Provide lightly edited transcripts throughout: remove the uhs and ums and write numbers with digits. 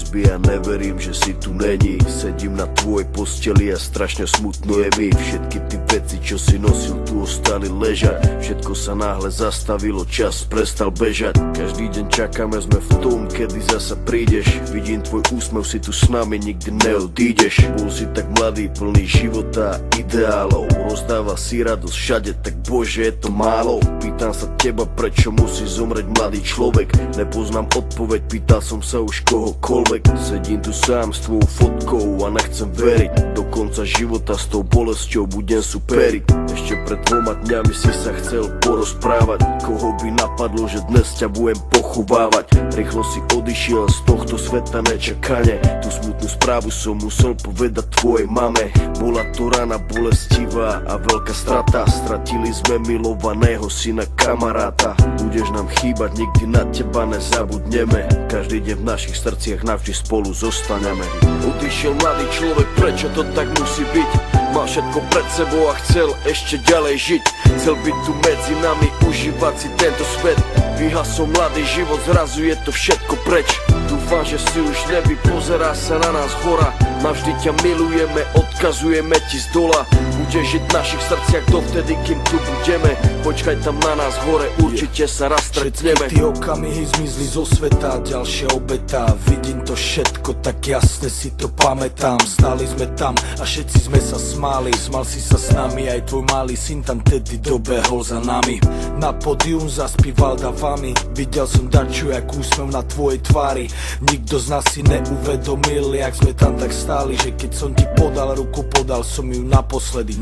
izby a neverím, že si tu není. Sedím na tvojej posteli a strašne smutno je mi. Všetky ty veci, čo si nosil, tu ostali ležať. Všetko sa náhle zastavilo, čas prestal bežať. Každý deň čakáme, sme v tom, kedy zasa prídeš. Vidím tvoj úsmev, si tu s nami, nikdy neodídeš. Bol si tak mladý, plný života a ideálov. Rozdával si radosť všade, tak bože, je to málo. Pýtam sa teba, prečo musí zomrieť mladý človek. Nepoznám odpoveď, pýtal som sa už kohokoľvek. Sedím tu sám s tvojou fotkou a nechcem veriť. Do konca života s tou bolesťou budem superiť. Ešte pred 2 dňami si sa chcel porozprávať. Koho by napadlo, že dnes ťa budem pochovávať. Rýchlo si odišiel z tohto sveta nečakane. Tú smutnú správu som musel povedať tvojej mame. Bola to rana bolestivá a veľká strata. Stratili sme milovaného syna, kamaráta. Budeš nám chýbať, nikdy na teba nezabudneme. Každý deň v našich srdciach navždy spolu zostaneme. Odišiel mladý človek, prečo to tak musí byť? Mal všetko pred sebou a chcel ešte ďalej žiť. Chcel byť tu medzi nami, užívať si tento svet. Vyhasol mladý život, zrazu je to všetko preč. Dúfam, že si už nebi, pozerá sa na nás hora. Navždy ťa milujeme, odkazujeme ti z dola. Budeš žiť v našich srdciach dovtedy, kým tu budeme. Počkaj tam na nás hore, určite sa raz stretneme. Všetky tie okamihy zmizli zo sveta, ďalšia obeta. Vidím to všetko, tak jasne si to pamätám. Stáli sme tam a všetci sme sa smáli. Smal si sa s nami, aj tvoj malý syn tam tedy dobehol za nami. Na pódium zaspíval davami. Videl som dačo, jak úsmev na tvojej tvári. Nikto z nás si neuvedomil, jak sme tam tak stáli, že keď som ti podal ruku, podal som ju naposledy.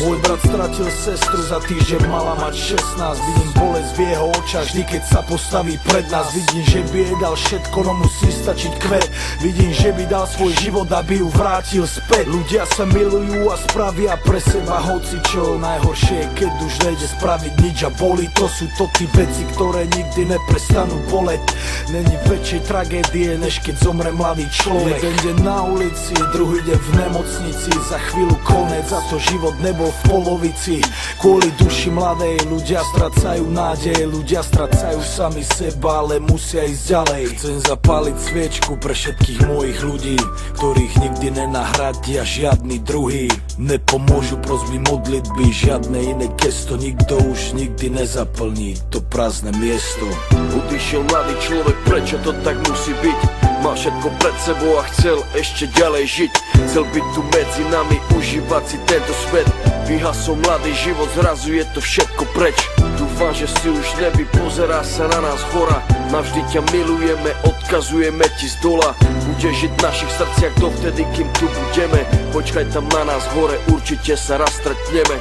Môj brat stratil sestru za týždeň, mala mať 16. Vidím bolesť v jeho očách, vždy keď sa postaví pred nás. Vidím, že by jej dal všetko, no musí stačiť kvet. Vidím, že by dal svoj život, aby ju vrátil späť. Ľudia sa milujú a spravia pre seba hocičo. Najhoršie je, keď už nejde spraviť nič a boli. To sú to tí veci, ktoré nikdy neprestanú boleť. Není väčšej tragédie, než keď zomre mladý človek. Jeden deň na ulici, druhý deň v nemocnici. Za chvíľu konec, za to život nebol v polovici. Kvôli duši mladej ľudia stracajú nádej. Ľudia stracajú sami seba, ale musia ísť ďalej. Chcem zapáliť sviečku pre všetkých mojich ľudí, ktorých nikdy nenahradia žiadny druhý. Nepomôžu prosby modlitby, žiadne iné gesto. Nikto už nikdy nezaplní to prázdne miesto. Odišiel mladý človek, prečo to tak musí byť? Mal všetko pred sebou a chcel ešte ďalej žiť. Chcel byť tu medzi nami, užívať si tento svet. Vyhasol mladý život, zrazu je to všetko preč. Dúfam, že si už nebi, pozerá sa na nás hora. Navždy ťa milujeme, odkazujeme ti z dola. Budeš žiť v našich srdciach dovtedy, kým tu budeme. Počkaj tam na nás hore, určite sa raz stretneme.